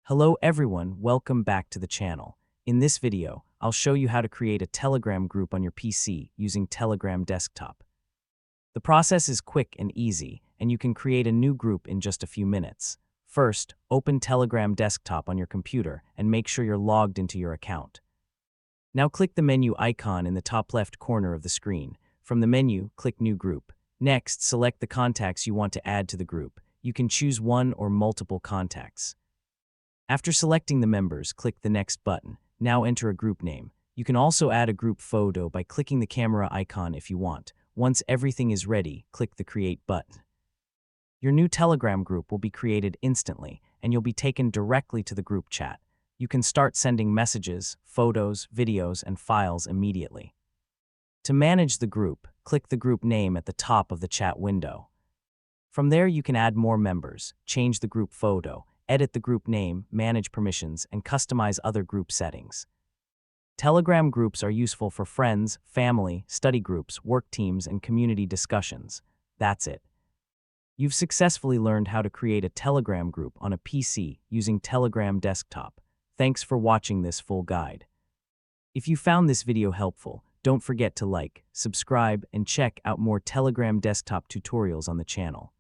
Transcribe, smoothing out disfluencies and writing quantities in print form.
Hello everyone, welcome back to the channel. In this video, I'll show you how to create a Telegram group on your PC using Telegram Desktop. The process is quick and easy, and you can create a new group in just a few minutes. First, open Telegram Desktop on your computer and make sure you're logged into your account. Now click the menu icon in the top left corner of the screen. From the menu, click New Group. Next, select the contacts you want to add to the group. You can choose one or multiple contacts. After selecting the members, click the Next button. Now enter a group name. You can also add a group photo by clicking the camera icon if you want. Once everything is ready, click the Create button. Your new Telegram group will be created instantly, and you'll be taken directly to the group chat. You can start sending messages, photos, videos, and files immediately. To manage the group, click the group name at the top of the chat window. From there, you can add more members, change the group photo, edit the group name, manage permissions, and customize other group settings. Telegram groups are useful for friends, family, study groups, work teams, and community discussions. That's it. You've successfully learned how to create a Telegram group on a PC using Telegram Desktop. Thanks for watching this full guide. If you found this video helpful, don't forget to like, subscribe, and check out more Telegram Desktop tutorials on the channel.